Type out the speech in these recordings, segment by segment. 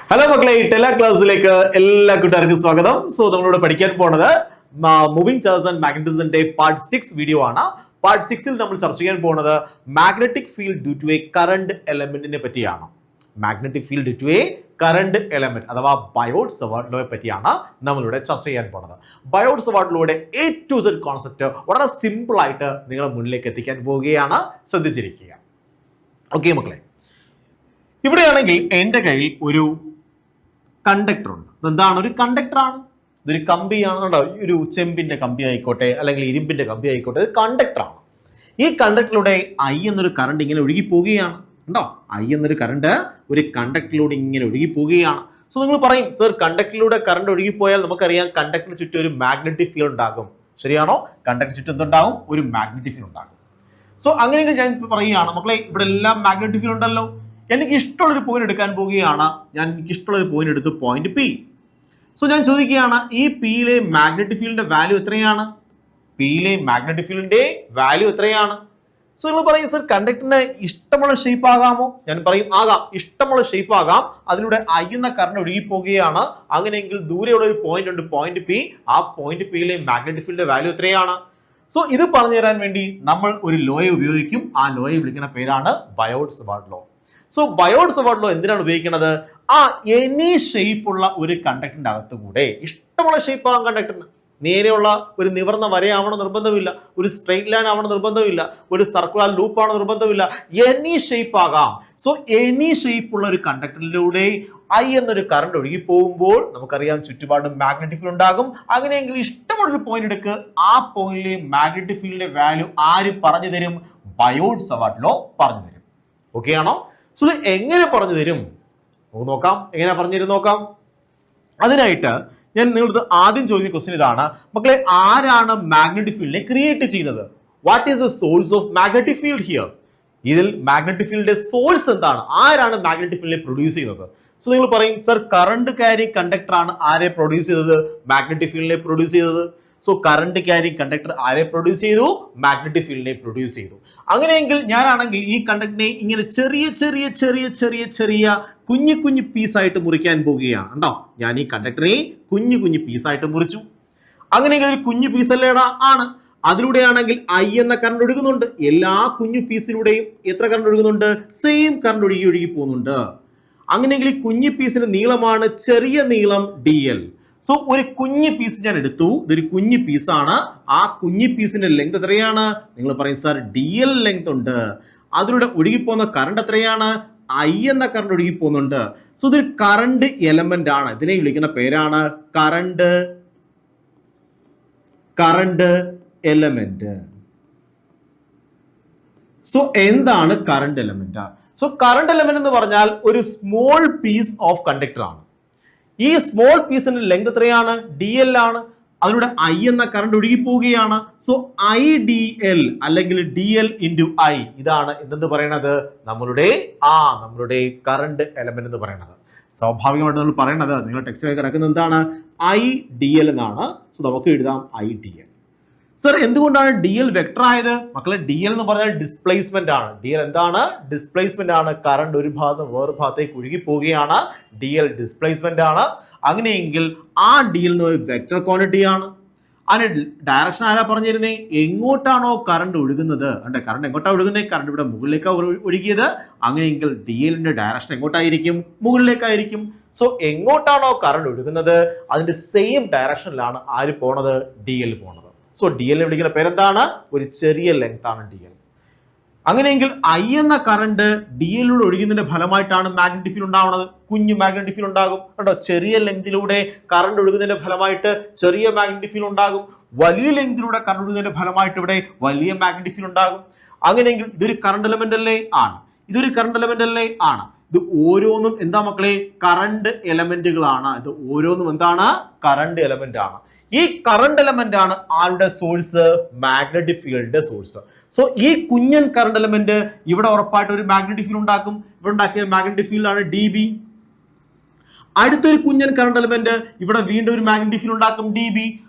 Hello മക്കളെ, ടെല ക്ലാസ്സിലേക്ക് എല്ലാ കൂട്ടുകാർക്കും സ്വാഗതം. സോ നമ്മളിവിടെ പഠിക്കാൻ പോണത് മൂവിംഗ് ചാർജ് ആൻഡ് മാഗ്നറ്റിസത്തിന്റെ പാർട്ട് 6 വീഡിയോ ആണ്. പാർട്ട് 6ൽ നമ്മൾ ചർച്ച ചെയ്യാൻ പോകുന്നത് magnetic field due to a current എലമെന്റിനെ പറ്റിയാണ്. Magnetic field due to a current element അഥവാ ബയോട്ട്-സവാർട്ട് ലോയെ പറ്റിയാണ് നമ്മളിവിടെ ചർച്ച ചെയ്യാൻ പോകുന്നത്. ബയോട്ട്-സവാർട്ട് ലോയുടെ A to Z കോൺസെപ്റ്റ് വളരെ സിമ്പിൾ ആയിട്ട് നിങ്ങളുടെ മുന്നിലേക്ക് എത്തിക്കാൻ പോവുകയാണ്. ശ്രദ്ധിച്ചിരിക്കുക. ഓക്കെ മക്കളെ, ഇവിടെയാണെങ്കിൽ എൻ്റെ കയ്യിൽ ഒരു കണ്ടക്ടർ ഉണ്ട്. എന്താണ്? ഒരു കണ്ടക്ടറാണ്. ഇതൊരു കമ്പിയാണ്. ഒരു ചെമ്പിന്റെ കമ്പി ആയിക്കോട്ടെ, അല്ലെങ്കിൽ ഇരുമ്പിന്റെ കമ്പി ആയിക്കോട്ടെ, ഇത് കണ്ടക്ടറാണ്. ഈ കണ്ടക്ടറിലൂടെ I എന്നൊരു കറണ്ട് ഇങ്ങനെ ഒഴുകി പോവുകയാണ്. ഉണ്ടോ? I എന്നൊരു കറണ്ട് ഒരു കണ്ടക്ടറിലൂടെ ഇങ്ങനെ ഒഴുകി പോവുകയാണ്. സോ നിങ്ങൾ പറയും, സർ കണ്ടക്ടറിലൂടെ കറണ്ട് ഒഴുകിപ്പോയാൽ നമുക്കറിയാം കണ്ടക്ടറിന് ചുറ്റും ഒരു മാഗ്നറ്റിക് ഫീൽഡ് ഉണ്ടാകും. ശരിയാണോ? കണ്ടക്ടറിന് ചുറ്റും എന്തുണ്ടാകും? ഒരു മാഗ്നറ്റിക് ഫീൽഡ് ഉണ്ടാകും. സോ അങ്ങനെയെങ്കിൽ ഞാൻ പറയുകയാണ്, മക്കളെ ഇവിടെ എല്ലാം മാഗ്നറ്റിക് ഫീൽഡ് ഉണ്ടല്ലോ, എനിക്ക് ഇഷ്ടമുള്ളൊരു പോയിന്റ് എടുക്കാൻ പോവുകയാണ്. എനിക്ക് ഇഷ്ടമുള്ളൊരു പോയിന്റ് എടുത്ത് പോയിന്റ് P. സോ ഞാൻ ചോദിക്കുകയാണ്, ഈ Pയിലെ മാഗ്നറ്റിക് ഫീൽഡിന്റെ വാല്യൂ എത്രയാണ്? Pയിലെ മാഗ്നറ്റിക് ഫീൽഡിന്റെ വാല്യൂ എത്രയാണ്? സോ നിങ്ങൾ പറയും, സർ കണ്ടക്ടറിന് ഇഷ്ടമുള്ള ഷേപ്പ് ആകാമോ? ഞാൻ പറയും ആകാം, ഇഷ്ടമുള്ള ഷേപ്പ് ആകാം. അതിലൂടെ I എന്ന കറണ്ട് ഒഴുകി പോവുകയാണ്. അങ്ങനെയെങ്കിൽ ദൂരെയുള്ള ഒരു പോയിന്റ് ഉണ്ട്, പോയിന്റ് P. ആ പോയിന്റ് Pയിലെ മാഗ്നറ്റിക് ഫീൽഡിന്റെ വാല്യൂ എത്രയാണ്? സോ ഇത് പറഞ്ഞു തരാൻ വേണ്ടി നമ്മൾ ഒരു ലോയെ ഉപയോഗിക്കും. ആ ലോയെ വിളിക്കുന്ന പേരാണ് Biot Savart law. So Biot Savart law എന്തിനാണ് ഉപയോഗിക്കുന്നത്? എനി ഷേപ്പ് ഉള്ള ഒരു കണ്ടക്ടറിന്റെ അകത്ത് കൂടെ ഇഷ്ടമുള്ള ഷേപ്പ് ആകാം കണ്ടക്ടറിന്. നേരെയുള്ള ഒരു നിവർന്ന വരയാവണം നിർബന്ധമില്ല, ഒരു സ്ട്രെയിറ്റ് ലൈൻ ആവണം നിർബന്ധമില്ല, ഒരു സർക്കുലർ ലൂപ്പ് ആവണം നിർബന്ധമില്ല, എനി ഷേപ്പ് ആകാം. സോ എനി ഷേപ്പ് ഉള്ള ഒരു കണ്ടക്ടറിലൂടെ I എന്നൊരു കറണ്ട് ഒഴുകി പോകുമ്പോൾ നമുക്കറിയാം ചുറ്റുപാടും മാഗ്നറ്റിക് ഫീൽഡ് ഉണ്ടാകും. അങ്ങനെയെങ്കിൽ ഇഷ്ടമുള്ളൊരു പോയിന്റ് എടുക്ക്, ആ പോയിന്റിലെ മാഗ്നറ്റിക് ഫീൽഡിന്റെ വാല്യൂ ആര് പറഞ്ഞു തരും? ബയോട്ട്-സവാർട്ട് ലോ പറഞ്ഞു തരും. ഓക്കെ ആണോ? സോ ഇത് എങ്ങനെ പറഞ്ഞു തരും നമുക്ക് നോക്കാം. എങ്ങനെ പറഞ്ഞു തരും നോക്കാം. അതിനായിട്ട് ഞാൻ നിങ്ങളടുത്ത് ആദ്യം ചോദിക്കുന്ന ക്വസ്റ്റ്യൻ ഇതാണ്, മക്കളെ ആരാണ് മാഗ്നറ്റിക് ഫീൽഡിനെ ക്രിയേറ്റ് ചെയ്തത്? What is the source of magnetic field here? ഇതിൽ മാഗ്നറ്റിക് ഫീൽഡിന്റെ സോഴ്സ് എന്താണ്? ആരാണ് മാഗ്നറ്റിക് ഫീൽഡിനെ പ്രൊഡ്യൂസ് ചെയ്യുന്നത്? സോ നിങ്ങൾ പറയും, സർ കറണ്ട് ക്യാരി കണ്ടക്ടർ ആണ് ആരെ പ്രൊഡ്യൂസ് ചെയ്തത്? മാഗ്നറ്റിക് ഫീൽഡിനെ പ്രൊഡ്യൂസ് ചെയ്തത്. സോ കറണ്ട് ക്യാരി കണ്ടക്ടർ ആരെ പ്രൊഡ്യൂസ് ചെയ്തു? മാഗ്നറ്റിക് ഫീൽഡിനെ പ്രൊഡ്യൂസ് ചെയ്തു. അങ്ങനെയെങ്കിൽ ഞാനാണെങ്കിൽ ഈ കണ്ടക്ടറിനെ ഇങ്ങനെ ചെറിയ ചെറിയ ചെറിയ ചെറിയ ചെറിയ കുഞ്ഞു കുഞ്ഞു പീസായിട്ട് മുറിക്കാൻ പോവുകയാണ്. ഉണ്ടോ? ഞാൻ ഈ കണ്ടക്ടറിനെ കുഞ്ഞു കുഞ്ഞു പീസായിട്ട് മുറിച്ചു. അങ്ങനെയെങ്കിൽ ഒരു കുഞ്ഞു പീസല്ലേടാ? ആണ്. അതിലൂടെയാണെങ്കിൽ I എന്ന കറണ്ട് ഒഴുകുന്നുണ്ട്. എല്ലാ കുഞ്ഞു പീസിലൂടെയും എത്ര കറണ്ട് ഒഴുകുന്നുണ്ട്? സെയിം കറണ്ട് ഒഴുകി ഒഴുകി പോകുന്നുണ്ട്. അങ്ങനെയെങ്കിൽ ഈ കുഞ്ഞു പീസിന്റെ നീളമാണ് ചെറിയ നീളം dl. സോ ഒരു കുഞ്ഞു പീസ് ഞാൻ എടുത്തു. ഇതൊരു കുഞ്ഞു പീസാണ്. ആ കുഞ്ഞു പീസിന്റെ ലെങ്ത് എത്രയാണ്? നിങ്ങൾ പറയും, സാർ dl ലെങ്ത് ഉണ്ട്. അതിലൂടെ ഒഴുകിപ്പോകുന്ന കറണ്ട് എത്രയാണ്? I എന്ന കറണ്ട് ഒഴുകി പോകുന്നുണ്ട്. സോ ഇതൊരു കറണ്ട് എലമെന്റ് ആണ്. ഇതിനെ വിളിക്കുന്ന പേരാണ് കറണ്ട് എലമെന്റ്. സോ എന്താണ് current element? So current element എന്ന് പറഞ്ഞാൽ ഒരു സ്മോൾ പീസ് ഓഫ് കണ്ടക്ടർ ആണ്. ഈ സ്മോൾ പീസിന്റെ ലെങ്ത് എത്രയാണ്? dl ആണ്. അതിലൂടെ I എന്ന കറണ്ട് ഒഴുകി പോവുകയാണ്. സോ IdL അല്ലെങ്കിൽ dl into I, ഇതാണ് എന്തെന്ന് പറയുന്നത്? നമ്മളുടെ കറണ്ട് എലമെന്റ് എന്ന് പറയുന്നത്. സ്വാഭാവികമായിട്ട് നമ്മൾ പറയുന്നത് നിങ്ങളുടെ ടെക്സ്റ്റിലേക്ക് കിടക്കുന്നത് എന്താണ്? IdL എന്നാണ്. സോ നമുക്ക് എഴുതാം IdL. സർ എന്തുകൊണ്ടാണ് dl വെക്ടർ ആയത്? മക്കളെ dl എന്ന് പറഞ്ഞാൽ ഡിസ്പ്ലേസ്മെന്റ് ആണ്. dl എന്താണ്? ഡിസ്പ്ലേസ്മെന്റ് ആണ്. കറണ്ട് ഒരു ഭാഗത്ത് വേറെ ഭാഗത്തേക്ക് ഒഴുകി പോവുകയാണ്. dl ഡിസ്പ്ലേസ്മെന്റ് ആണ്. അങ്ങനെയെങ്കിൽ ആ dl എന്ന് പറയുന്നത് വെക്ടർ ക്വാണ്ടിറ്റി ആണ്. അതിന് ഡയറക്ഷൻ ആരാ പറഞ്ഞിരുന്നേ? എങ്ങോട്ടാണോ കറണ്ട് ഒഴുകുന്നത്, കറണ്ട് എങ്ങോട്ടാണ് ഒഴുകുന്നത്? കറണ്ട് ഇവിടെ മുകളിലേക്കാണ് ഒഴുകിയത്. അങ്ങനെയെങ്കിൽ dlന്റെ ഡയറക്ഷൻ എങ്ങോട്ടായിരിക്കും? മുകളിലേക്കായിരിക്കും. സോ എങ്ങോട്ടാണോ കറണ്ട് ഒഴുകുന്നത് അതിന്റെ സെയിം ഡയറക്ഷനിലാണ് ആര് പോണത്? dl പോണത്. സോ dl വിളിക്കുന്ന പേരെന്താണ്? ഒരു ചെറിയ ലെങ്ത് ആണ് dl. അങ്ങനെയെങ്കിൽ I എന്ന കറണ്ട് dlലൂടെ ഒഴുകുന്നതിന്റെ ഫലമായിട്ടാണ് മാഗ്നറ്റിക് ഫീൽഡ് ഉണ്ടാവുന്നത്. കുഞ്ഞു മാഗ്നറ്റിക് ഫീൽഡ് ഉണ്ടാകും. കണ്ടോ? ചെറിയ ലെങ്തിലൂടെ കറണ്ട് ഒഴുകുന്നതിന്റെ ഫലമായിട്ട് ചെറിയ മാഗ്നറ്റിക് ഫീൽഡ് ഉണ്ടാകും. വലിയ ലെങ്തിലൂടെ കറണ്ട് ഒഴുകുന്നതിന്റെ ഫലമായിട്ട് ഇവിടെ വലിയ മാഗ്നറ്റിക് ഫീൽഡ് ഉണ്ടാകും. അങ്ങനെയെങ്കിൽ ഇതൊരു കറണ്ട് എലമെന്റ് അല്ലേ? ആണ്. ഇതൊരു കറണ്ട് എലമെന്റ് അല്ലേ? ആണ്. ഇത് ഓരോന്നും എന്താ മക്കളെ? കറണ്ട് എലമെന്റുകളാണ്. ഇത് ഓരോന്നും എന്താണ്? കറണ്ട് എലമെന്റ് ആണ്. ഈ കറണ്ട് എലമെന്റ് ആണ് ആരുടെ സോഴ്സ്? മാഗ്നറ്റിക് ഫീൽഡിന്റെ സോഴ്സ്. സോ ഈ കുഞ്ഞൻ കറണ്ട് എലമെന്റ് ഇവിടെ ഉറപ്പായിട്ട് ഒരു മാഗ്നറ്റിക് ഫീൽഡ് ഉണ്ടാക്കും. ഇവിടെ ഉണ്ടാക്കിയ മാഗ്നറ്റിക് ഫീൽഡ് ആണ് dB. അടുത്തൊരു കുഞ്ഞൻ കറണ്ട് എലമെന്റ് ഇവിടെ വീണ്ടും ഒരു മാഗ്നറ്റിക് ഫീൽഡ് ഉണ്ടാക്കും dB.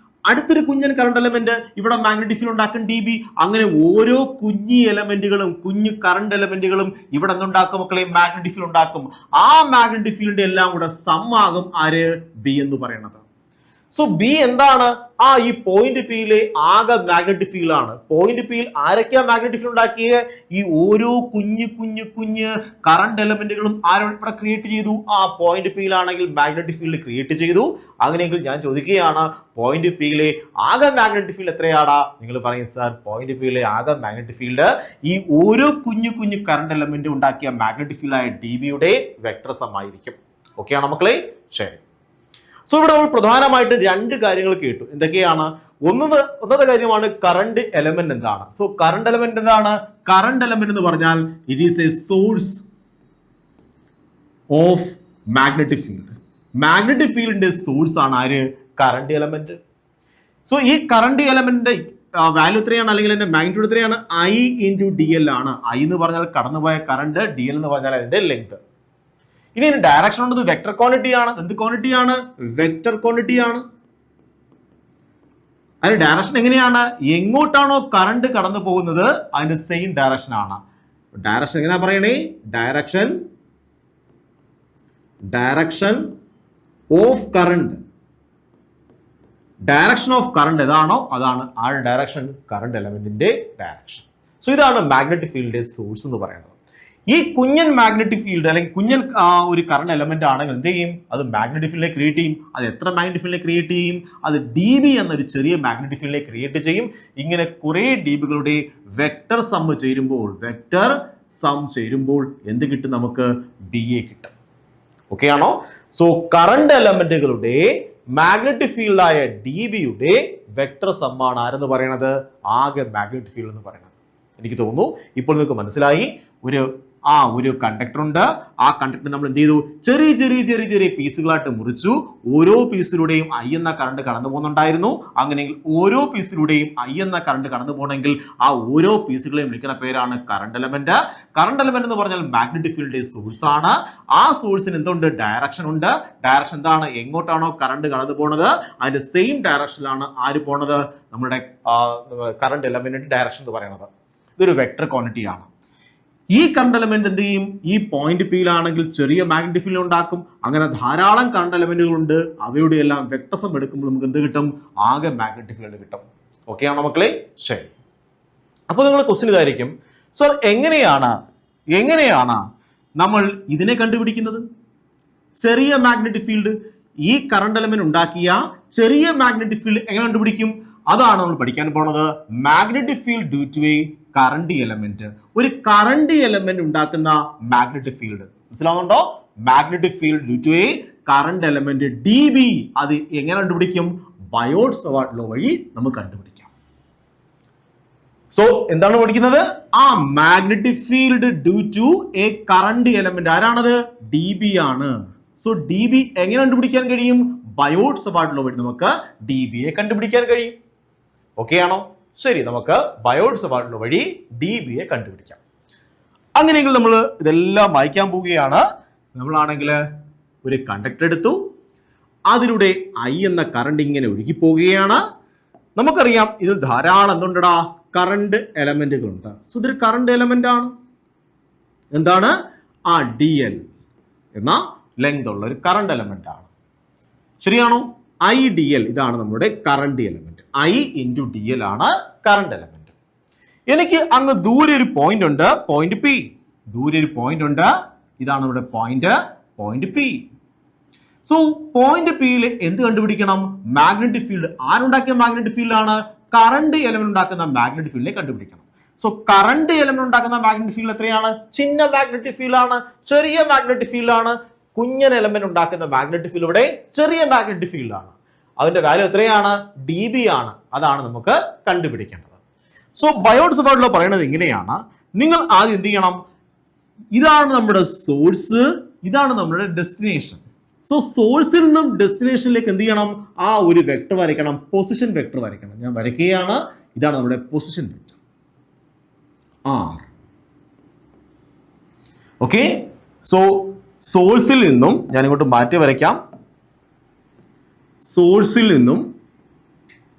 അടുത്തൊരു കുഞ്ഞൻ കറണ്ട് എലമെന്റ് ഇവിടെ മാഗ്നറ്റിക് ഫീൽഡ് ഉണ്ടാക്കും dB. അങ്ങനെ ഓരോ കുഞ്ഞി എലമെന്റുകളും കുഞ്ഞു കറണ്ട് എലമെന്റുകളും ഇവിടെ എന്തുണ്ടാക്കും മക്കളെ? മാഗ്നറ്റിക് ഫീൽഡ് ഉണ്ടാക്കും. ആ മാഗ്നറ്റിക് ഫീൽഡ് എല്ലാം കൂടെ സം ആകും ആര്? ബി എന്ന് പറയുന്നത്. സോ ബി എന്താണ്? ഈ പോയിന്റ് പിയിലെ ആകെ മാഗ്നറ്റിക് ഫീൽഡ് ആണ്. പോയിന്റ് പിയിൽ ആരൊക്കെയാ മാഗ്നറ്റിക് ഫീൽഡ് ഉണ്ടാക്കിയത്? ഈ ഓരോ കുഞ്ഞ് കറണ്ട് എലമെന്റുകളും ആരോടെ ക്രിയേറ്റ് ചെയ്തു? പോയിന്റ് പിയിലാണെങ്കിൽ മാഗ്നറ്റിക് ഫീൽഡ് ക്രിയേറ്റ് ചെയ്തു. അങ്ങനെയെങ്കിൽ ഞാൻ ചോദിക്കുകയാണ്, പോയിന്റ് പിയിലെ ആകെ മാഗ്നറ്റിക് ഫീൽഡ് എത്രയാടാ? നിങ്ങൾ പറയും സാർ, പോയിന്റ് പിയിലെ ആകെ മാഗ്നറ്റിക് ഫീൽഡ് ഈ ഓരോ കുഞ്ഞു കറണ്ട് എലമെന്റ് ഉണ്ടാക്കിയ മാഗ്നറ്റിക് ഫീൽഡ് ആയ ഡിബിയുടെ വെക്ടർ സം ആയിരിക്കും. ഓക്കെ ആണോ മക്കളെ? ശരി. സോ ഇവിടെ നമ്മൾ പ്രധാനമായിട്ട് രണ്ട് കാര്യങ്ങൾ കേട്ടു. എന്തൊക്കെയാണ്? ഒന്നാമത്തെ കാര്യമാണ് കറണ്ട് എലമെന്റ് എന്താണ്. സോ കറണ്ട് എലമെന്റ് എന്താണ്? കറണ്ട് എലമെന്റ് എന്ന് പറഞ്ഞാൽ it is A source of magnetic field. Magnetic ഫീൽഡിന്റെ സോഴ്സ് ആണ് ആര്? Current element. സോ ഈ കറണ്ട് എലമെന്റിന്റെ വാല്യൂ എത്രയാണ്, അല്ലെങ്കിൽ അതിന്റെ മാഗ്നിറ്റ്യൂഡ് എത്രയാണ്? I × dl ആണ്. I എന്ന് പറഞ്ഞാൽ കടന്നുപോയ കറണ്ട്, dl എന്ന് പറഞ്ഞാൽ അതിന്റെ ലെങ്ത്. ഇനി ഡയറക്ഷൻ ഉള്ളത് വെക്ടർ ക്വാണ്ടിറ്റി ആണ്. എന്ത് ക്വാണ്ടിറ്റി ആണ്? വെക്ടർ ക്വാണ്ടിറ്റി ആണ്. അതിന്റെ ഡയറക്ഷൻ എങ്ങനെയാണ്? എങ്ങോട്ടാണോ കറണ്ട് കടന്നു പോകുന്നത് അതിന്റെ സെയിം ഡയറക്ഷൻ ആണ്. ഡയറക്ഷൻ എങ്ങനെയാ പറയണേ? Direction of current. Direction of current ഏതാണോ അതാണ് ആ ഡയറക്ഷൻ കറണ്ട് എലമെന്റിന്റെ ഡയറക്ഷൻ. സോ ഇതാണ് മാഗ്നറ്റിക് ഫീൽഡിന്റെ സോഴ്സ് എന്ന് പറയുന്നത്. ഈ കുഞ്ഞൻ മാഗ്നറ്റിക് ഫീൽഡ് അല്ലെങ്കിൽ കുഞ്ഞൻ ഒരു കറണ്ട് എലമെന്റ് ആണെങ്കിൽ എന്ത് ചെയ്യും? അത് മാഗ്നറ്റിക് ഫീൽഡിനെ ക്രിയേറ്റ് ചെയ്യും. അത് എത്ര മാഗ്നറ്റിക് ഫീൽഡിനെ ക്രിയേറ്റ് ചെയ്യും? അത് dB എന്നൊരു ചെറിയ മാഗ്നറ്റിക് ഫീൽഡിനെ ക്രിയേറ്റ് ചെയ്യും. ഇങ്ങനെ കുറെ dBകളുടെ വെക്ടർ സം ചേരുമ്പോൾ എന്ത് കിട്ടും? നമുക്ക് BA കിട്ടും. ഓക്കെ ആണോ? സോ കറണ്ട് എലമെന്റുകളുടെ മാഗ്നറ്റിക് ഫീൽഡായ dBയുടെ വെക്ടർ സം ആണ് ആരെന്ന് പറയുന്നത്? ആകെ മാഗ്നറ്റിക് ഫീൽഡ് എന്ന് പറയുന്നത്. എനിക്ക് തോന്നുന്നു ഇപ്പോൾ നിങ്ങൾക്ക് മനസ്സിലായി. ഒരു കണ്ടക്ടർ ഉണ്ട്. ആ കണ്ടക്ടർ നമ്മൾ എന്ത് ചെയ്തു? ചെറിയ പീസുകളായിട്ട് മുറിച്ചു. ഓരോ പീസിലൂടെയും I എന്ന കറണ്ട് കടന്നു പോകുന്നുണ്ടായിരുന്നു. അങ്ങനെയെങ്കിൽ ഓരോ പീസിലൂടെയും I എന്ന കറണ്ട് കടന്നു പോകണമെങ്കിൽ ആ ഓരോ പീസുകളെയും വിളിക്കുന്ന പേരാണ് കറണ്ട് എലമെന്റ്. കറണ്ട് എലമെന്റ് എന്ന് പറഞ്ഞാൽ മാഗ്നറ്റിക് ഫീൽഡിന്റെ സോഴ്സ് ആണ്. ആ സോഴ്സിന് എന്തുണ്ട്? ഡയറക്ഷൻ ഉണ്ട്. ഡയറക്ഷൻ എന്താണ്? എങ്ങോട്ടാണോ കറണ്ട് കടന്നു പോകുന്നത് അതിന്റെ സെയിം ഡയറക്ഷനിലാണ് ആര് പോണത്? നമ്മുടെ കറണ്ട് എലമെന്റിന്റെ ഡയറക്ഷൻ എന്ന് പറയുന്നത്. ഇതൊരു വെക്ടർ ക്വാണ്ടിറ്റി ആണ്. ഈ കറണ്ട് എലമെന്റ് എന്ത് ചെയ്യും? ഈ പോയിന്റ് പിയിലാണെങ്കിൽ ചെറിയ മാഗ്നറ്റിക് ഫീൽഡ് ഉണ്ടാക്കും. അങ്ങനെ ധാരാളം കറണ്ട് എലമെന്റുകൾ ഉണ്ട്. അവയുടെ എല്ലാം വെക്ടർ സം എടുക്കുമ്പോൾ നമുക്ക് എന്ത് കിട്ടും? ആകെ മാഗ്നറ്റിക് ഫീൽഡ് കിട്ടും. ഓക്കെ ആണോ മക്കളെ? ശരി. അപ്പോൾ നിങ്ങളുടെ ക്വസ്റ്റ്യൻ ഇതായിരിക്കും, സർ എങ്ങനെയാണ് നമ്മൾ ഇതിനെ കണ്ടുപിടിക്കുന്നത്? ചെറിയ മാഗ്നറ്റിക് ഫീൽഡ്, ഈ കറണ്ട് എലമെന്റ് ഉണ്ടാക്കിയ ചെറിയ മാഗ്നറ്റിക് ഫീൽഡ് എങ്ങനെ കണ്ടുപിടിക്കും? അതാണ് നമ്മൾ പഠിക്കാൻ പോണത്. Magnetic field due to a current element. ഒരു കറണ്ട് എലമെന്റ് ഉണ്ടാക്കുന്ന മാഗ്നറ്റിക് ഫീൽഡ് മനസ്സിലാവുന്നുണ്ടോ? Magnetic field due to a current element dB. അത് എങ്ങനെ കണ്ടുപിടിക്കും? ബയോട്ട്-സവാർട്ട് ലോ വഴി നമുക്ക് കണ്ടുപിടിക്കാം. സോ എന്താണ് പഠിക്കുന്നത്? Magnetic field due to a current element ആരാണത്? dB ആണ്. സോ dB എങ്ങനെ കണ്ടുപിടിക്കാൻ കഴിയും? ബയോട്ട്-സവാർട്ട് ലോ വഴി നമുക്ക് dB യെ കണ്ടുപിടിക്കാൻ കഴിയും. ഓക്കെ ആണോ? ശരി, നമുക്ക് ബയോട്ട്-സവാർട്ട് ലോ വഴി dB യെ കണ്ടുപിടിക്കാം. അങ്ങനെയെങ്കിൽ നമ്മൾ ഇതെല്ലാം വായിക്കാൻ പോവുകയാണ്. നമ്മളാണെങ്കിൽ ഒരു കണ്ടക്ടർ എടുത്തു. അതിലൂടെ I എന്ന കറണ്ട് ഇങ്ങനെ ഒഴുകി പോവുകയാണ്. നമുക്കറിയാം ഇതിൽ ധാരാളം എന്തുണ്ടടാ? കറണ്ട് എലമെന്റുകളുണ്ട്. സോ ഇതൊരു കറണ്ട് എലമെന്റ് ആണ്. എന്താണ്? dl എന്ന ലെങ്ത് ഉള്ള ഒരു കറണ്ട് എലമെന്റ് ആണ്. ശരിയാണോ? IDL ഇതാണ് നമ്മുടെ കറണ്ട് എലമെന്റ്. I × dl ആണ് കറണ്ട് എലമെന്റ്. എനിക്ക് അങ്ങ് ദൂരെ ഒരു പോയിന്റ് ഉണ്ട്, പോയിന്റ് P. ദൂരെ ഒരു പോയിന്റ് ഉണ്ട്. ഇതാണ് നമ്മുടെ പോയിന്റ് P. സോ പോയിന്റ് Pയിൽ എന്ത് കണ്ടുപിടിക്കണം? Magnetic field. ആരുണ്ടാക്കിയ മാഗ്നറ്റിക് ഫീൽഡ് ആണ്? കറണ്ട് എലമെന്റ് ഉണ്ടാക്കുന്ന മാഗ്നറ്റിക് ഫീൽഡിനെ കണ്ടുപിടിക്കണം. സോ കറണ്ട് എലമെന്റ് ഉണ്ടാക്കുന്ന മാഗ്നറ്റിക് ഫീൽഡ് എത്രയാണ്? ചിന്ന മാഗ്നറ്റിക് ഫീൽഡ് ആണ്, ചെറിയ മാഗ്നറ്റിക് ഫീൽഡ് ആണ്. കുഞ്ഞൻ എലമെന്റ് ഉണ്ടാക്കുന്ന മാഗ്നറ്റിക് ഫീൽഡ് ഇവിടെ ചെറിയ മാഗ്നറ്റിക് ഫീൽഡ് ആണ്. അതിന്റെ വാല്യൂ എത്രയാണ്? dB ആണ്. അതാണ് നമുക്ക് കണ്ടുപിടിക്കേണ്ടത്. സോ ബയോട്ട്-സവാർട്ട് ലോ പറയുന്നത് ഇങ്ങനെയാണ്. നിങ്ങൾ ആദ്യം എന്ത് ചെയ്യണം? ഇതാണ് നമ്മുടെ സോഴ്സ്, ഇതാണ് നമ്മുടെ ഡെസ്റ്റിനേഷൻ. സോ സോഴ്സിൽ നിന്നും ഡെസ്റ്റിനേഷനിലേക്ക് എന്ത് ചെയ്യണം? ഒരു വെക്ടർ വരയ്ക്കണം, പൊസിഷൻ വെക്ടർ വരയ്ക്കണം. ഞാൻ വരയ്ക്കുകയാണ്. ഇതാണ് നമ്മുടെ position vector R. Okay. So സോഴ്സിൽ നിന്നും ഞാൻ ഇങ്ങോട്ട് മാറ്റി വരയ്ക്കാം. സോഴ്സിൽ നിന്നും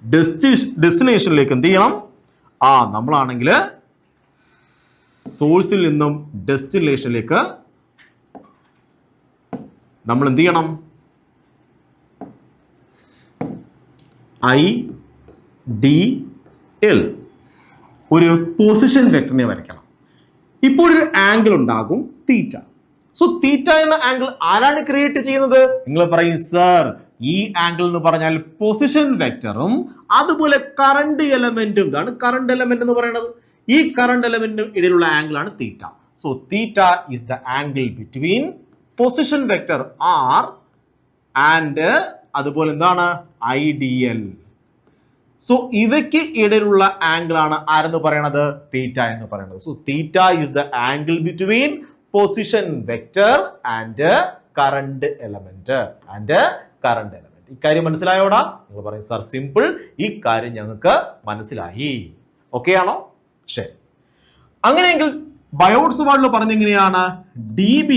ഡെസ്റ്റിനേഷനിലേക്ക് എന്ത് ചെയ്യണം? നമ്മളാണെങ്കിൽ സോഴ്സിൽ നിന്നും ഡെസ്റ്റിനേഷനിലേക്ക് നമ്മൾ എന്ത് ചെയ്യണം? IDL ഒരു പൊസിഷൻ വെക്ടറിനെ വരയ്ക്കണം. ഇപ്പോൾ ഒരു ആംഗിൾ ഉണ്ടാകും തീറ്റ. സോ തീറ്റ എന്ന ആംഗിൾ ആരാണ് ക്രിയേറ്റ് ചെയ്യുന്നത്? നിങ്ങൾ പറയും സർ, ഈ ആംഗിൾ എന്ന് പറഞ്ഞാൽ പൊസിഷൻ വെക്ടറും അതുപോലെ കറണ്ട് എലമെന്റും. ഇതാണ് കറണ്ട് എലമെന്റ് എന്ന് പറയുന്നത്. ഈ കറണ്ട് എലമെന്റിനും ഇടയിലുള്ള ആംഗിൾ ആണ് theta. So theta is the angle between position vector R and അതുപോലെ എന്താണ് IDL. സോ ഇവയ്ക്ക് ഇടയിലുള്ള ആംഗിൾ ആണ് ആരെന്ന് പറയുന്നത്? തീറ്റ എന്ന് പറയുന്നത്. So theta is the angle between position vector and current element ഇക്കാര്യം മനസ്സിലായോടാ? നിങ്ങൾ പറയും സർ സിമ്പിൾ, ഈ കാര്യം ഞങ്ങൾക്ക് മനസ്സിലായി. ഓക്കെ ആണോ? ശരി. അങ്ങനെയെങ്കിൽ ബയോട്സ് വാർഡിൽ പറഞ്ഞ എങ്ങനെയാണ്? DB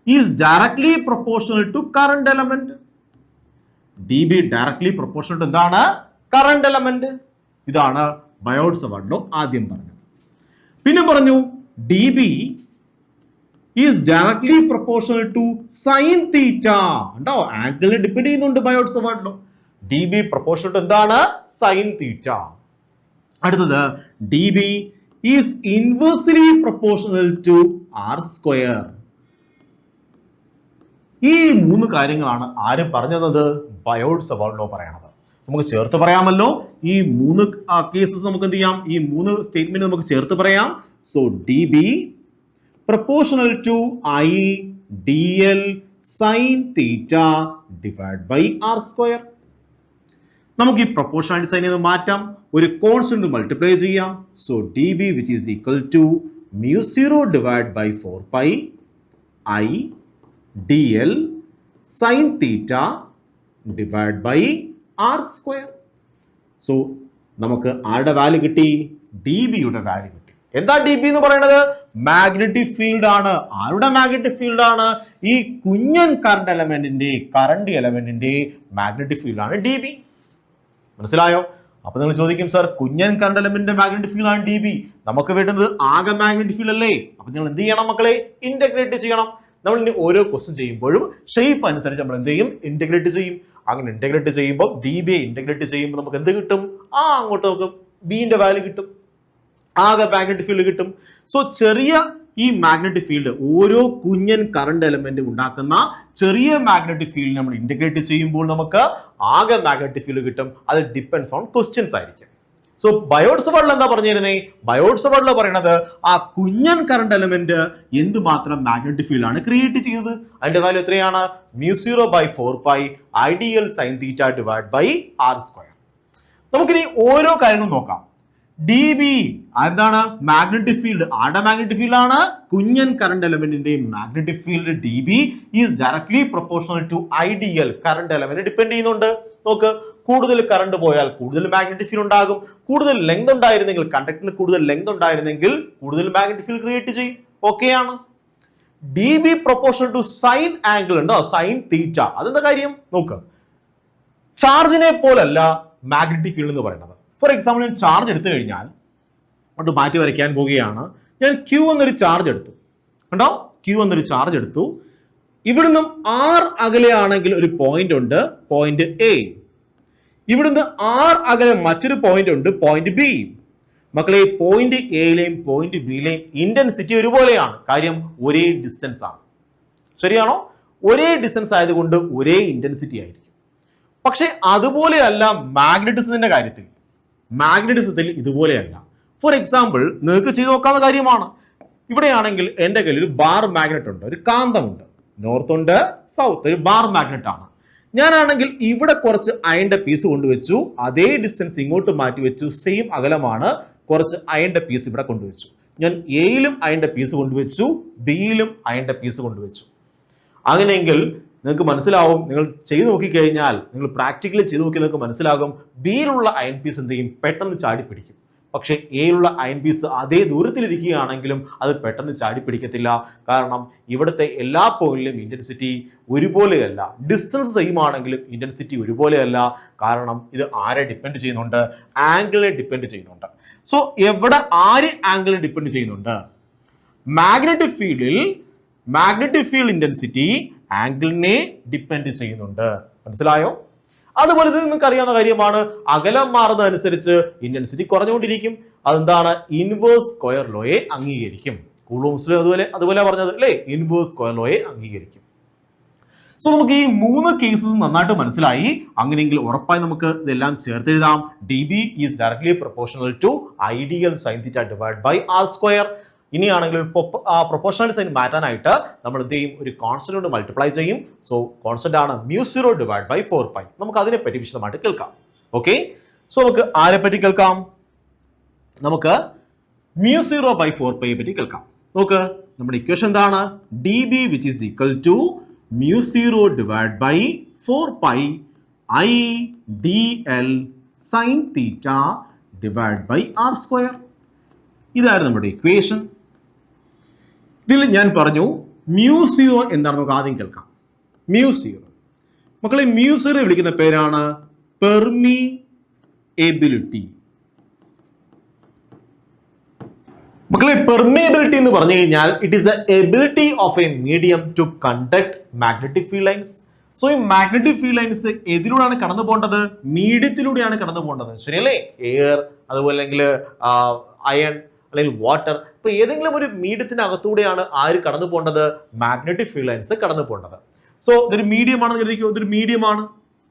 is directly proportional to current element. DB directly proportional to എന്താണ്? Current element. ഇതാണ് ബയോട്സ് വാർഡിലോ ആദ്യം പറഞ്ഞത്. പിന്നെ പറഞ്ഞു DB is directly proportional to sine theta. ഉണ്ടോ? ആംഗിളിനെ ഡിപെൻഡ് ചെയ്യുന്നുണ്ട് ബയോട്സ് വാർഡിലോ. DB പ്രൊപ്പോർഷണൽ ടു എന്താണ്? Sine theta. അടുത്തത് DB is inversely proportional to R². ഈ മൂന്ന് കാര്യങ്ങളാണ് ആര് പറഞ്ഞത്? ബയോട്സ് വാർഡിലോ പറയണത്. നമുക്ക് ചേർത്ത് പറയാമല്ലോ. ഈ മൂന്ന് കേസസ് നമുക്ക് എന്ത് ചെയ്യാം? ഈ മൂന്ന് സ്റ്റേറ്റ്മെന്റ് നമുക്ക് ചേർത്ത് പറയാം. So DB proportional to IDL sin theta divided by R². നമുക്ക് ഈ പ്രൊപ്പോർഷണാലിറ്റി സൈൻ ചെയ്ത് മാറ്റാം. ഒരു കോൺസ്റ്റന്റ് മൾട്ടിപ്ലൈ ചെയ്യാം. So DB which is equal to mu0 divided by 4 pi IDL sin theta divided by R². So നമുക്ക് ആരുടെ value കിട്ടി? DB യുടെ വാല്യൂ കിട്ടി. എന്താ DB എന്ന് പറയുന്നത്? മാഗ്നറ്റിക് ഫീൽഡ് ആണ്. ആരുടെ മാഗ്നറ്റിക് ഫീൽഡ് ആണ്? ഈ കുഞ്ഞൻ കറണ്ട് എലമെന്റിന്റെ മാഗ്നറ്റിക് ഫീൽഡ് ആണ് DB. മനസ്സിലായോ? അപ്പൊ നിങ്ങൾ ചോദിക്കും സർ, കുഞ്ഞൻ കറണ്ട് എലമെന്റിന്റെ മാഗ്നറ്റിക് ഫീൽഡ് ആണ് DB, നമുക്ക് വേണ്ടുന്നത് ആകെ മാഗ്നറ്റിക് ഫീൽഡ് അല്ലേ? അപ്പൊ നിങ്ങൾ എന്ത് ചെയ്യണം മക്കളെ? ഇന്റഗ്രേറ്റ് ചെയ്യണം. നമ്മൾ ഇനി ഓരോ ക്വസ്റ്റ്യൻ ചെയ്യുമ്പോഴും ഷേപ്പ് അനുസരിച്ച് നമ്മൾ എന്ത് ചെയ്യും? ഇന്റഗ്രേറ്റ് ചെയ്യും. അങ്ങനെ ഇന്റഗ്രേറ്റ് ചെയ്യുമ്പോൾ DB ഇന്റഗ്രേറ്റ് ചെയ്യുമ്പോൾ നമുക്ക് എന്ത് കിട്ടും? അങ്ങോട്ട് നമുക്ക് ബിന്റെ വാല്യൂ കിട്ടും, ആകെ മാഗ്നറ്റിക് ഫീൽഡ് കിട്ടും. സോ ചെറിയ ഈ മാഗ്നറ്റിക് ഫീൽഡ്, ഓരോ കുഞ്ഞൻ കറണ്ട് എലമെന്റ് ഉണ്ടാക്കുന്ന ചെറിയ മാഗ്നറ്റിക് ഫീൽഡ് നമ്മൾ ഇന്റഗ്രേറ്റ് ചെയ്യുമ്പോൾ നമുക്ക് ആകെ മാഗ്നറ്റിക് ഫീൽഡ് കിട്ടും. അത് ഡിപ്പെൻഡ്സ് ഓൺ ക്വസ്റ്റ്യൻസ് ആയിരിക്കും. സോ ബയോട്സ് വാർഡിൽ എന്താ പറഞ്ഞിരുന്നേ? ബയോട്സ് വാർഡിൽ പറയുന്നത് ആ കുഞ്ഞൻ കറണ്ട് എലമെന്റ് എന്തുമാത്രം മാഗ്നറ്റിക് ഫീൽഡ് ആണ് ക്രിയേറ്റ് ചെയ്തത്. അതിന്റെ വാല്യൂ എത്രയാണ്? mu0 by 4 pi IDL sin theta divided by R². നമുക്കിനി ഓരോ കാര്യങ്ങളും നോക്കാം. DB എന്താണ്? Magnetic field. ആരുടെ മാഗ്നറ്റിക് ഫീൽഡ് ആണ്? കുഞ്ഞൻ കറണ്ട് എലമെന്റിന്റെ magnetic field DB is directly proportional to IDL. Current element depend ചെയ്യുന്നുണ്ട്. നോക്ക്, കൂടുതൽ കറണ്ട് പോയാൽ കൂടുതൽ മാഗ്നറ്റിക് ഫീൽഡ് ഉണ്ടാകും. കൂടുതൽ ലെങ്ത് ഉണ്ടായിരുന്നെങ്കിൽ, കണ്ടക്ടറിന് കൂടുതൽ ലെങ്ത് ഉണ്ടായിരുന്നെങ്കിൽ കൂടുതൽ മാഗ്നറ്റിക് ഫീൽഡ് ക്രിയേറ്റ് ചെയ്യും. ഓക്കെ ആണ്? DB proportional to sine angle ഉണ്ടോ? Sine theta. അതെന്താ കാര്യം? നോക്ക്, ചാർജിനെ പോലല്ല മാഗ്നറ്റിക് ഫീൽഡ് എന്ന് പറയുന്നത്. ഫോർ എക്സാമ്പിൾ, ഞാൻ ചാർജ് എടുത്തു കഴിഞ്ഞാൽ അങ്ങോട്ട് മാറ്റി വരയ്ക്കാൻ പോവുകയാണ്. ഞാൻ Q എന്നൊരു ചാർജ് എടുത്തു. കണ്ടോ? Q എന്നൊരു ചാർജ് എടുത്തു. ഇവിടുന്ന് R അകലെയാണെങ്കിൽ ഒരു പോയിന്റ് ഉണ്ട്, പോയിന്റ് A. ഇവിടുന്ന് R അകലെ മറ്റൊരു പോയിന്റ് ഉണ്ട്, പോയിന്റ് B. മക്കളെ, പോയിന്റ് എയിലെയും പോയിന്റ് ബിയിലെയും ഇന്റൻസിറ്റി ഒരുപോലെയാണ്. കാര്യം ഒരേ ഡിസ്റ്റൻസ് ആണ്. ശരിയാണോ? ഒരേ ഡിസ്റ്റൻസ് ആയതുകൊണ്ട് ഒരേ ഇന്റൻസിറ്റി ആയിരിക്കും. പക്ഷെ അതുപോലെയല്ല മാഗ്നറ്റിസത്തിന്റെ കാര്യത്തിൽ. മാഗ്നറ്റിസത്തിൽ ഇതുപോലെയല്ല. ഫോർ എക്സാമ്പിൾ, നിങ്ങൾക്ക് ചെയ്ത് നോക്കാവുന്ന കാര്യമാണ്. ഇവിടെയാണെങ്കിൽ എൻ്റെ കയ്യിൽ ഒരു ബാർ മാഗ്നറ്റ് ഉണ്ട്, ഒരു കാന്തമുണ്ട്. നോർത്ത് ഉണ്ട്, സൗത്ത്, ഒരു ബാർ മാഗ്നറ്റ് ആണ്. ഞാനാണെങ്കിൽ ഇവിടെ കുറച്ച് അയണിന്റെ പീസ് കൊണ്ടുവച്ചു, അതേ ഡിസ്റ്റൻസ് ഇങ്ങോട്ട് മാറ്റി വെച്ചു, സെയിം അകലമാണ്, കുറച്ച് അയണിന്റെ പീസ് ഇവിടെ കൊണ്ടുവച്ചു. ഞാൻ എയിലും അയണിന്റെ പീസ് കൊണ്ടുവച്ചു, ബിയിലും അയണിന്റെ പീസ് കൊണ്ടുവച്ചു. അങ്ങനെയെങ്കിൽ നിങ്ങൾക്ക് മനസ്സിലാവും, നിങ്ങൾ ചെയ്തു നോക്കിക്കഴിഞ്ഞാൽ, നിങ്ങൾ പ്രാക്ടിക്കലി ചെയ്തു നോക്കി നിങ്ങൾക്ക് മനസ്സിലാകും, ബിയിലുള്ള അയൺ പീസ് എന്ത് ചെയ്യും? പെട്ടെന്ന് ചാടി പിടിക്കും. പക്ഷേ എയിലുള്ള അയൺ പീസ് അതേ ദൂരത്തിലിരിക്കുകയാണെങ്കിലും അത് പെട്ടെന്ന് ചാടി പിടിക്കത്തില്ല. കാരണം ഇവിടുത്തെ എല്ലാ പോയിന്റിലും ഇന്റൻസിറ്റി ഒരുപോലെയല്ല. ഡിസ്റ്റൻസ് സെയിം ആണെങ്കിലും ഇന്റൻസിറ്റി ഒരുപോലെയല്ല. കാരണം ഇത് ആരെ ഡിപ്പെൻഡ് ചെയ്യുന്നുണ്ട്? ആംഗിളിനെ ഡിപ്പെൻഡ് ചെയ്യുന്നുണ്ട്. സോ എവിടെ ആര് ആംഗിളിനെ ഡിപ്പെൻഡ് ചെയ്യുന്നുണ്ട്? മാഗ്നറ്റിക് ഫീൽഡ് ഇന്റൻസിറ്റി ആംഗിളിനെ ഡിപ്പെൻഡ് ചെയ്യുന്നുണ്ട്. മനസ്സിലായോ? അതുപോലെ ഇത് നിങ്ങൾക്ക് അറിയാവുന്ന കാര്യമാണ്, അകലം മാറുന്നതനുസരിച്ച് ഇന്റൻസിറ്റി കുറഞ്ഞുകൊണ്ടിരിക്കും. അതെന്താണ്? ഇൻവേഴ്സ് സ്ക്വയർ ലോയെ അംഗീകരിക്കും. കൂളോംസിൽ അതുപോലെ പറഞ്ഞത് അല്ലേ, ഇൻവേഴ്സ് സ്ക്വയർ ലോയെ അംഗീകരിക്കും. സോ നമുക്ക് ഈ 3 കേസസ് നന്നായിട്ട് മനസ്സിലായി. അങ്ങനെയെങ്കിൽ ഉറപ്പായി നമുക്ക് ഇതെല്ലാം ചേർത്തെഴുതാം. D B is directly proportional to IDL sine theta divide by R square. ഇനിയാണെങ്കിൽ പ്രൊപ്പോർഷണൽ സൈൻ മാറ്റാനായിട്ട് നമ്മൾ എന്ത് ചെയ്യും? ഒരു കോൺസ്റ്റന്റ് കൊണ്ട് മൾട്ടിപ്ലൈ ചെയ്യും. സോ കോൺസ്റ്റന്റ് ആണ് μ0 ഡിവൈഡ് ബൈ 4π. നമുക്ക് അതിനെപ്പറ്റി വിശദമായിട്ട് കേൾക്കാം. ഓക്കെ, സോ നമുക്ക് ആരെ പറ്റി കേൾക്കാം? നമുക്ക് μ0 ബൈ 4π പറ്റി കേൾക്കാം. നോക്ക്, നമ്മുടെ ഇക്വേഷൻ എന്താണ്? D B which is equal to μ0 divide by 4π I D L sine theta divide by R square. ഇതായിരുന്നു നമ്മുടെ ഇക്വേഷൻ. ഇതിൽ ഞാൻ പറഞ്ഞു μ0 എന്താണ് നമുക്ക് ആദ്യം കേൾക്കാം. μ0 മക്കളെ, μ0 വിളിക്കുന്ന പേരാണ് പെർമിയബിലിറ്റി. മക്കളെ, പെർമിയബിലിറ്റി എന്ന് പറഞ്ഞു കഴിഞ്ഞാൽ it is the ability of a medium to conduct magnetic field lines. So ഈ മാഗ്നറ്റിക് ഫീൽഡ് ലൈൻസ് എതിലൂടെയാണ് കടന്നു പോകേണ്ടത്? മീഡിയത്തിലൂടെയാണ് കടന്നു പോകേണ്ടത്. ശരിയല്ലേ? എയർ, അതുപോലെ അല്ലെങ്കിൽ അയൺ അല്ലെങ്കിൽ വാട്ടർ. ഇപ്പൊ ഏതെങ്കിലും ഒരു മീഡിയത്തിനകത്തൂടെയാണ് ആര് കടന്നു പോകേണ്ടത്? മാഗ്നറ്റിക് ഫീൽഡ് ലൈൻസ് കടന്നു പോകേണ്ടത്. സോ ഇതൊരു മീഡിയം ആണെന്ന് കരുതിക്കോ, ഇതൊരു മീഡിയമാണ്.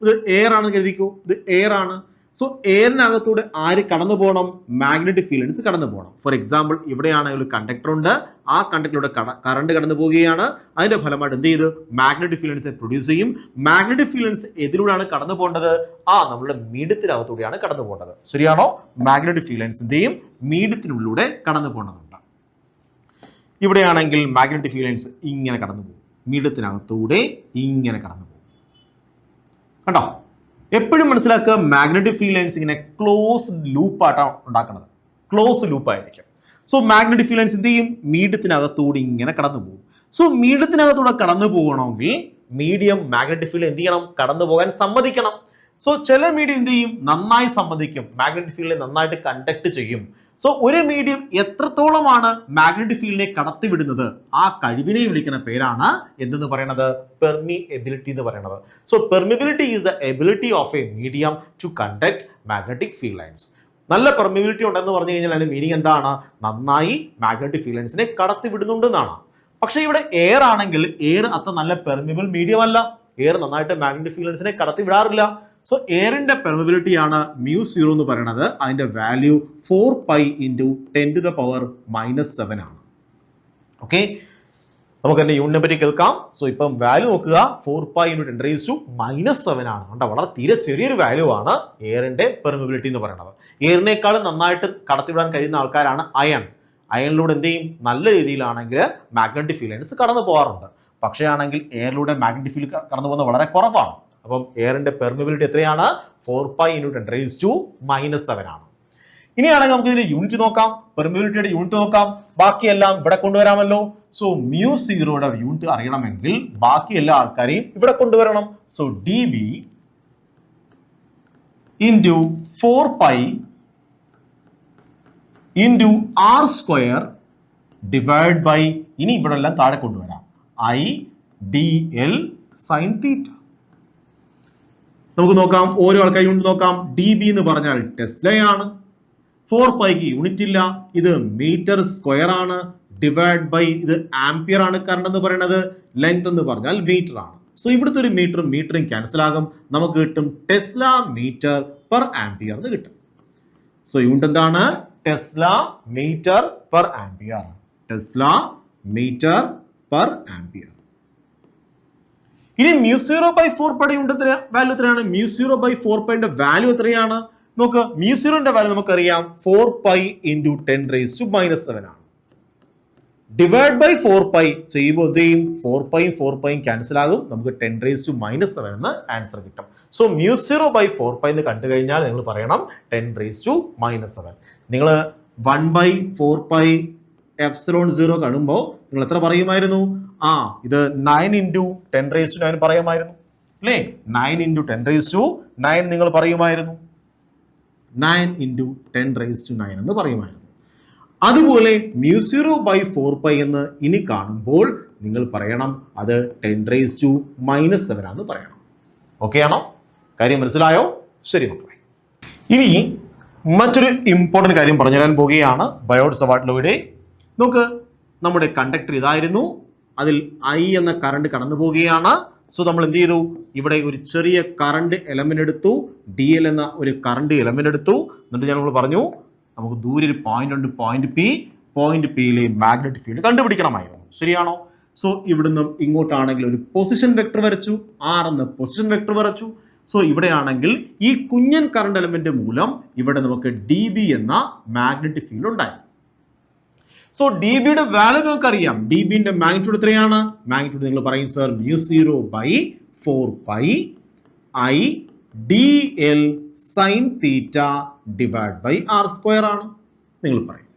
ഇത് എയർ ആണെന്ന് കരുതിക്കോ, ഇത് എയർ ആണ്. സോ എയറിനകത്തൂടെ ആര് കടന്നു പോകണം? മാഗ്നറ്റിക് ഫീൽഡ് ലൈൻസ് കടന്നു പോകണം. ഫോർ എക്സാമ്പിൾ, ഇവിടെയാണെങ്കിൽ ഒരു കണ്ടക്ടർ ഉണ്ട്. ആ കണ്ടക്ടറിലൂടെ കറണ്ട് കടന്നു പോവുകയാണ്. അതിന്റെ ഫലമായിട്ട് എന്ത് ചെയ്ത് മാഗ്നറ്റിക് ഫീൽഡ് ലൈൻസ് പ്രൊഡ്യൂസ് ചെയ്യും. മാഗ്നറ്റിക് ഫീൽഡ് ലൈൻസ് എതിലൂടെയാണ് കടന്നു പോകേണ്ടത്? നമ്മുടെ മീഡിയത്തിനകത്തൂടെയാണ് കടന്നു പോകേണ്ടത്. ശരിയാണോ? മാഗ്നറ്റിക് ഫീൽഡ് ലൈൻസ് എന്ത് ചെയ്യും? മീഡിയത്തിനുള്ളിലൂടെ കടന്നു പോകേണ്ടതുണ്ട്. ഇവിടെയാണെങ്കിൽ മാഗ്നറ്റിക് ഫീൽഡ് ലൈൻസ് ഇങ്ങനെ കടന്നു പോകും. മീഡിയത്തിനകത്തൂടെ ഇങ്ങനെ കടന്നു പോകും. കണ്ടോ? എപ്പോഴും മനസ്സിലാക്കുക, മാഗ്നറ്റിക് ഫീൽഡ് ലൈൻസ് ഇങ്ങനെ ക്ലോസ് ലൂപ്പായിട്ടാണ് ഉണ്ടാക്കുന്നത്. ക്ലോസ് ലൂപ്പായിരിക്കും. സോ മാഗ്നറ്റിക് ഫീൽഡ് ലൈൻസ് എന്ത് ചെയ്യും? മീഡിയത്തിനകത്തൂടെ ഇങ്ങനെ കടന്നു പോകും. സോ മീഡിയത്തിനകത്തൂടെ കടന്നു പോകണമെങ്കിൽ മീഡിയം മാഗ്നറ്റിക് ഫീൽഡ് എന്ത് ചെയ്യണം? കടന്നു പോകാൻ സമ്മതിക്കണം. സോ ചില മീഡിയം എന്ത് ചെയ്യും? നന്നായി സമ്മതിക്കും, മാഗ്നറ്റിക് ഫീൽഡിനെ നന്നായിട്ട് കണ്ടക്ട് ചെയ്യും. സോ ഒരു മീഡിയം എത്രത്തോളമാണ് മാഗ്നറ്റിക് ഫീൽഡിനെ കടത്തിവിടുന്നത്, ആ കഴിവിനെ വിളിക്കുന്ന പേരാണ് എന്തെന്ന് പറയുന്നത്? പെർമിയബിലിറ്റി എന്ന് പറയുന്നത്. So permeability is the ability of a medium to conduct magnetic field lines. നല്ല പെർമിയബിലിറ്റി ഉണ്ടെന്ന് പറഞ്ഞു കഴിഞ്ഞാൽ അതിന്റെ മീനിങ് എന്താണ്? നന്നായി മാഗ്നറ്റിക് ഫീൽഡ് ലൈൻസിനെ കടത്തിവിടുന്നുണ്ടെന്നാണ്. പക്ഷേ ഇവിടെ എയർ ആണെങ്കിൽ എയർ അത്ര നല്ല പെർമിയബിൾ മീഡിയം അല്ല. എയർ നന്നായിട്ട് മാഗ്നറ്റിക് ഫീൽഡ് ലൈൻസിനെ കടത്തിവിടാറില്ല. സോ എയറിന്റെ പെർമിയബിലിറ്റി ആണ് μ0 എന്ന് പറയുന്നത്. അതിന്റെ വാല്യൂ 4π × 10⁻⁻7 ആണ്. ഓക്കെ, നമുക്ക് എന്റെ യൂണിറ്റിനെ പറ്റി കേൾക്കാം. സോ ഇപ്പം വാല്യൂ നോക്കുക, 4π × 10⁻⁻7 ആണ്. കണ്ടോ, വളരെ തീരെ ചെറിയൊരു വാല്യൂ ആണ് എയറിന്റെ പെർമിയബിലിറ്റി എന്ന് പറയുന്നത്. എയറിനേക്കാളും നന്നായിട്ട് കടത്തിവിടാൻ കഴിയുന്ന ആൾക്കാരാണ് അയൺ. അയണിലൂടെ എന്ത് ചെയ്യും? നല്ല രീതിയിലാണെങ്കിൽ മാഗ്നറ്റിക് ഫീൽഡ് ലൈൻസ് കടന്നു പോകാറുണ്ട്. പക്ഷേ ആണെങ്കിൽ എയറിലൂടെ മാഗ്നറ്റിക് ഫീൽഡ് കടന്നു പോകുന്നത് വളരെ കുറവാണ്. അപ്പം എയറിന്റെ പെർമിയബിലിറ്റി എത്രയാണ്? 4π × 10⁻⁻7 ആണ്. ഇനിയാണെങ്കിൽ നമുക്ക് ഇതിന്റെ യൂണിറ്റ് നോക്കാം, പെർമിയബിലിറ്റിയുടെ യൂണിറ്റ് നോക്കാം. ബാക്കിയെല്ലാം ഇവിടെ കൊണ്ടുവരാമല്ലോ. സോ μ0യുടെ യൂണിറ്റ് അറിയണമെങ്കിൽ ബാക്കി എല്ലാ ആൾക്കാരെയും ഇവിടെ കൊണ്ടുവരണം. So D B into 4π into R square divide by, ഇനി ഇവിടെ എല്ലാം താഴെ കൊണ്ടുവരാം, I D L sine theta. നമുക്ക് നോക്കാം, ഓരോ ആൾക്കാർ യൂണിറ്റ് നോക്കാം. ഡി ബി എന്ന് പറഞ്ഞാൽ ടെസ്ലയാണ്. 4πക്ക് യൂണിറ്റ് ഇല്ല, ഇത് മീറ്റർ സ്ക്വയർ ആണ്. ഡിവൈഡ് ബൈ, ഇത് ആംപിയർ ആണ് കറണ്ട് എന്ന് പറയുന്നത്. ലെങ്ത് എന്ന് പറഞ്ഞാൽ മീറ്റർ ആണ്. സോ ഇവിടുത്തെ ഒരു മീറ്ററും ക്യാൻസൽ ആകും. നമുക്ക് കിട്ടും ടെസ്ല മീറ്റർ പെർ ആംപിയർ എന്ന് കിട്ടും. സോ യൂണിറ്റ് എന്താണ്? Tesla metre per ampere. Tesla metre per ampere. ഇനി μ0/4π യുടെ വാല്യൂ എത്രയാണ്? μ0/4π വാല്യൂ എത്രയാണ്? നോക്ക്, μ0ന്റെ വാല്യൂ നമുക്കറിയാം 4π × 10⁻⁻7 ആണ്. ഡിവൈഡ് ബൈ 4π ചെയ്യുമ്പോൾ എന്ത് ചെയ്യും? 4πയും 4πയും ക്യാൻസൽ ആകും, നമുക്ക് 10⁻⁻7 എന്ന് ആൻസർ കിട്ടും. സോ μ0/4π എന്ന് കണ്ടു കഴിഞ്ഞാൽ നിങ്ങൾ പറയണം 10⁻⁻7. നിങ്ങൾ 1/4πε0 കാണുമ്പോൾ നിങ്ങൾ എത്ര പറയുമായിരുന്നു? ഇത് 9 × 10⁻9 പറയുമായിരുന്നു അല്ലേ? 9 × 10⁻9 നിങ്ങൾ പറയുമായിരുന്നു, 9 × 10⁻9 എന്ന് പറയുമായിരുന്നു. അതുപോലെ μ0/4π എന്ന് ഇനി കാണുമ്പോൾ നിങ്ങൾ പറയണം അത് 10⁻⁻7 ആണെന്ന് പറയണം. ഓക്കെ ആണോ? കാര്യം മനസ്സിലായോ? ശരി മക്കളെ, ഇനി മറ്റൊരു ഇമ്പോർട്ടന്റ് കാര്യം പറഞ്ഞു തരാൻ പോവുകയാണ്. ബയോട്ട് സവാർട്ട് ലോയുടെ നോക്ക്, നമ്മുടെ കണ്ടക്ടർ ഇതായിരുന്നു, അതിൽ I എന്ന കറണ്ട് കടന്നു പോവുകയാണ്. സോ നമ്മൾ എന്ത് ചെയ്തു? ഇവിടെ ഒരു ചെറിയ കറണ്ട് എലമെന്റ് എടുത്തു, DL എന്ന ഒരു കറണ്ട് എലമെന്റ് എടുത്തു. എന്നിട്ട് ഞാൻ നമ്മൾ പറഞ്ഞു നമുക്ക് ദൂരെ ഒരു പോയിന്റ് ഉണ്ട്, പോയിന്റ് പിയിലെ മാഗ്നറ്റിക് ഫീൽഡ് കണ്ടുപിടിക്കണമായിരുന്നു. ശരിയാണോ? സോ ഇവിടുന്ന് ഇങ്ങോട്ടാണെങ്കിൽ ഒരു പൊസിഷൻ വെക്ടർ വരച്ചു, R എന്ന പൊസിഷൻ വെക്ടർ വരച്ചു. സോ ഇവിടെയാണെങ്കിൽ ഈ കുഞ്ഞൻ കറണ്ട് എലമെന്റ് മൂലം ഇവിടെ നമുക്ക് DB എന്ന മാഗ്നറ്റിക് ഫീൽഡ് ഉണ്ടായി. സോ DBയുടെ വാല്യൂ നിങ്ങൾക്ക് അറിയാം. DBന്റെ മാഗ്നിറ്റ്യൂഡ് എത്രയാണ്? മാഗ്നിറ്റ്യൂഡ് നിങ്ങൾ പറയും sir μ0/4π I dl sin θ divide by r² ആണ്. നിങ്ങൾ പറയും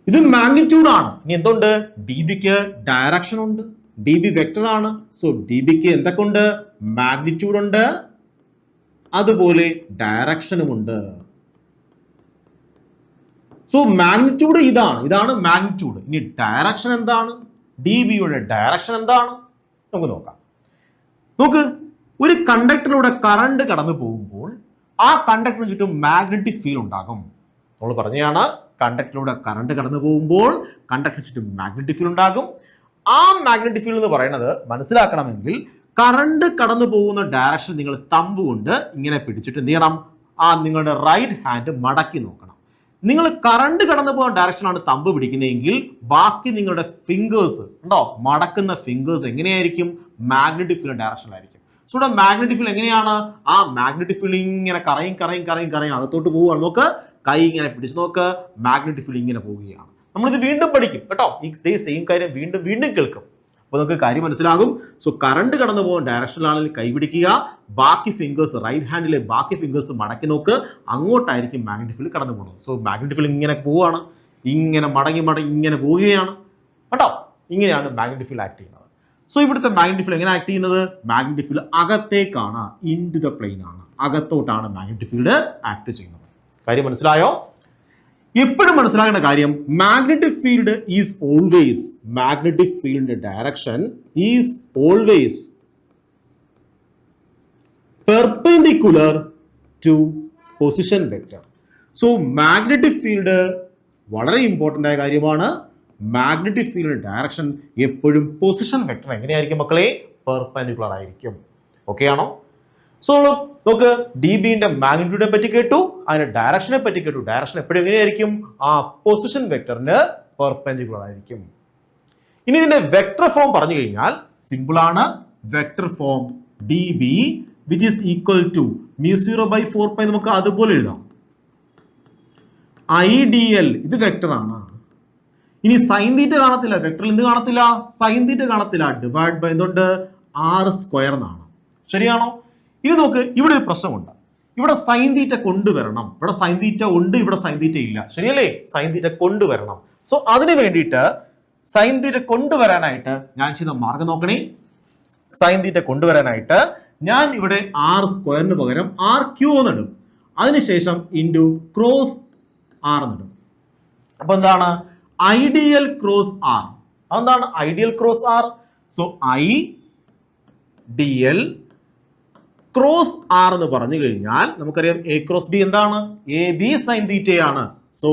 ഇത് മാഗ്നിറ്റ്യൂഡ് ആണ്. ഇനി എന്തുണ്ട്? DBക്ക് ഡയറക്ഷൻ ഉണ്ട്, DB വെക്ടർ ആണ്. സോ DBക്ക് എന്തൊക്കെ ഉണ്ട്? മാഗ്നിറ്റ്യൂഡ് ഉണ്ട്, അതുപോലെ ഡയറക്ഷനും ഉണ്ട്. സോ മാഗ്നിറ്റ്യൂഡ് ഇതാണ് മാഗ്നിറ്റ്യൂഡ്. ഇനി ഡയറക്ഷൻ എന്താണ്? DBയുടെ ഡയറക്ഷൻ എന്താണ്? നമുക്ക് നോക്കാം. നോക്ക്, ഒരു കണ്ടക്ടറിലൂടെ കറണ്ട് കടന്നു പോകുമ്പോൾ ആ കണ്ടക്ടറിന് ചുറ്റും മാഗ്നറ്റിക് ഫീൽഡ് ഉണ്ടാകും. നമ്മൾ പറഞ്ഞതാണ് കണ്ടക്ടറിലൂടെ കറണ്ട് കടന്നു പോകുമ്പോൾ കണ്ടക്ടറിന് ചുറ്റും മാഗ്നറ്റിക് ഫീൽഡ് ഉണ്ടാകും. ആ മാഗ്നറ്റിക് ഫീൽഡ് എന്ന് പറയുന്നത് മനസ്സിലാക്കണമെങ്കിൽ കറണ്ട് കടന്നു പോകുന്ന ഡയറക്ഷൻ നിങ്ങൾ തമ്പ് കൊണ്ട് ഇങ്ങനെ പിടിച്ചിട്ട് എന്ത് ചെയ്യണം? നിങ്ങളുടെ റൈറ്റ് ഹാൻഡ് മടക്കി നോക്കണം. നിങ്ങൾ കറണ്ട് കടന്നു പോകുന്ന ഡയറക്ഷനാണ് തമ്പ് പിടിക്കുന്നതെങ്കിൽ ബാക്കി നിങ്ങളുടെ ഫിംഗേഴ്സ് ഉണ്ടോ, മടക്കുന്ന ഫിംഗേഴ്സ് എങ്ങനെയായിരിക്കും? മാഗ്നറ്റിക് ഫീൽഡ് ഡയറക്ഷനിലായിരിക്കും. സോ ഇവിടെ മാഗ്നറ്റിക് ഫീൽഡ് എങ്ങനെയാണ്? മാഗ്നറ്റിക് ഫീൽഡ് ഇങ്ങനെ കറയും അകത്തോട്ട് പോവുകയാണ്. നോക്ക്, കൈ ഇങ്ങനെ പിടിച്ച് നോക്ക്, മാഗ്നറ്റിക് ഫീൽഡ് ഇങ്ങനെ പോവുകയാണ്. നമ്മളിത് വീണ്ടും പഠിക്കും കേട്ടോ, ഇതേ സെയിം കാര്യം വീണ്ടും കേൾക്കും. അപ്പോൾ നമുക്ക് കാര്യം മനസ്സിലാകും. സോ കറണ്ട് കടന്നു പോകുന്ന ഡയറക്ഷനിലാണെങ്കിൽ കൈ പിടിക്കുക, ബാക്കി ഫിംഗേഴ്സ് റൈറ്റ് ഹാൻഡിലെ ബാക്കി ഫിംഗേഴ്സ് മടക്കി നോക്ക്, അങ്ങോട്ടായിരിക്കും മാഗ്നറ്റിക് ഫീൽഡ് കടന്നു പോകുന്നത്. സോ മാഗ്നറ്റിക് ഫീൽഡ് ഇങ്ങനെ പോവുകയാണ്, ഇങ്ങനെ മടങ്ങി ഇങ്ങനെ പോവുകയാണ് കേട്ടോ. ഇങ്ങനെയാണ് മാഗ്നറ്റിക് ഫീൽഡ് ആക്ട് ചെയ്യുന്നത്. സോ ഇവിടുത്തെ മാഗ്നറ്റിക് ഫീൽഡ് എങ്ങനെ ആക്ട് ചെയ്യുന്നത്? മാഗ്നറ്റിക് ഫീൽഡ് അകത്തേക്കാണ്, ഇൻ ടു ദ പ്ലെയിൻ ആണ്, അകത്തോട്ടാണ് മാഗ്നറ്റിക് ഫീൽഡ് ആക്ട് ചെയ്യുന്നത്. കാര്യം മനസ്സിലായോ? എപ്പോഴും മനസ്സിലാക്കേണ്ട കാര്യം, magnetic field is always, magnetic ഫീൽഡിന്റെ direction is always perpendicular to position vector. So magnetic field വളരെ ഇമ്പോർട്ടന്റ് ആയ കാര്യമാണ്. മാഗ്നറ്റിക് ഫീൽഡ് ഡയറക്ഷൻ എപ്പോഴും പൊസിഷൻ വെക്ടർ എങ്ങനെയായിരിക്കും മക്കളെ? പെർപെൻഡിക്കുലർ ആയിരിക്കും. ഓക്കെ ആണോ? സോ നോക്ക്, DBന്റെ മാഗ്നിറ്റ്യൂഡിനെ പറ്റി കേട്ടു, അതിന്റെ ഡയറക്ഷനെ പറ്റി കേട്ടു. ഡയറക്ഷൻ എപ്പോഴും എങ്ങനെയായിരിക്കും? പൊസിഷൻ വെക്ടറിന് പെർപെൻഡിക്കുലർ ആയിരിക്കും. ഇനി ഇതിന്റെ വെക്ടർ ഫോം പറഞ്ഞു കഴിഞ്ഞാൽ സിമ്പിൾ ആണ്. Vector form DB which is equal to μ0/4π നമുക്ക് അതുപോലെ എഴുതാം. IDL ഇത് വെക്ടർ ആണ്. ഇനി സൈൻ തീറ്റ കാണത്തില്ല, വെക്ടറിൽ എന്ത് കാണത്തില്ല? സൈൻ തീറ്റ കാണത്തില്ല. ഡിവൈഡ് ബൈ എന്തുണ്ട്? r² എന്നാണ്. ശരിയാണോ? ഇനി നോക്ക്, ഇവിടെ ഒരു പ്രശ്നമുണ്ട്. ഇവിടെ സൈൻ തീറ്റ കൊണ്ടുവരണം. ഇവിടെ സൈൻ തീറ്റ ഉണ്ട്, ഇവിടെ സൈൻ തീറ്റ ഇല്ല. ശരിയല്ലേ? സൈൻ തീറ്റ കൊണ്ടുവരണം. സോ അതിന് വേണ്ടിയിട്ട് സൈൻ തീറ്റ കൊണ്ടുവരാനായിട്ട് ഞാൻ ചെയ്യുന്ന മാർഗം നോക്കണേ. സൈൻ തീറ്റ കൊണ്ടുവരാനായിട്ട് ഞാൻ ഇവിടെ r² പകരം r³ എന്നിടും. അതിനുശേഷം ഇൻറ്റു ക്രോസ് r എന്നിടും. അപ്പൊ എന്താണ്? Ideal cross r. അതെന്താണ് ideal cross r? So IDL cross r എന്ന് പറഞ്ഞു കഴിഞ്ഞാൽ നമുക്കറിയാം A ക്രോസ് B എന്താണ്? AB സൈൻ തീറ്റയാണ്. So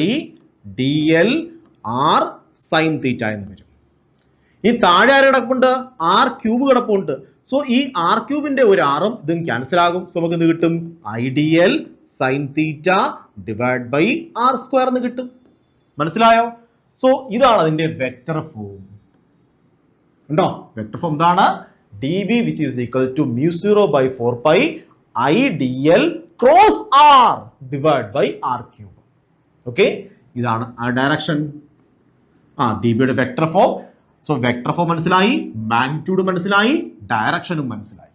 IDL r sine theta എന്ന് വരും. ഈ താഴെ ആര് കിടപ്പുണ്ട്? r³ കിടപ്പുണ്ട്. സോ ഈ r³ ഒരു ആറും ഇതും ക്യാൻസൽ ആകും. സോ നമുക്ക് എന്ത് കിട്ടും? IDL sine theta divide by r² എന്ന് കിട്ടും. മനസ്സിലായോ? സോ ഇതാണ് അതിന്റെ വെക്ടർ ഫോം. ഉണ്ടോ? വെക്ടർ ഫോം എന്താണ്? DB which is equal to μ0/4π IDL cross r divided by r³. Okay, ഇതാണ് ആ ഡയറക്ഷൻ. ഡി ബിയുടെ vector form. So vector form മനസ്സിലായി, മാഗ്നിറ്റ്യൂഡ് മനസ്സിലായി, ഡയറക്ഷനും മനസ്സിലായി.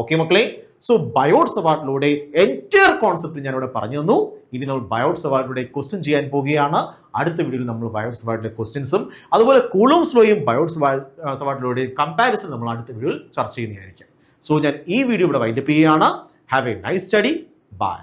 ഓക്കെ മക്കളെ, സോ ബയോട്ട് സവാർട്ടിലൂടെ എൻറ്റയർ കോൺസെപ്റ്റ് ഞാനിവിടെ പറഞ്ഞു തന്നു. ഇനി നമ്മൾ ബയോട്ട് സവാർട്ടിലൂടെ ക്വസ്റ്റ്യൻ ചെയ്യാൻ പോവുകയാണ്. അടുത്ത വീഡിയോയിൽ നമ്മൾ ബയോട്ട് സവാർട്ടിലെ ക്വസ്റ്റ്യൻസും അതുപോലെ കൂളോംസ് ലോയും ബയോട്ട് സവാർട്ടിലൂടെ കമ്പാരിസൺ നമ്മൾ അടുത്ത വീഡിയോയിൽ ചർച്ച ചെയ്യുന്നതായിരിക്കും. സോ ഞാൻ ഈ വീഡിയോ ഇവിടെ വൈൻഡപ്പ് ചെയ്യുകയാണ്. Have a nice study. By.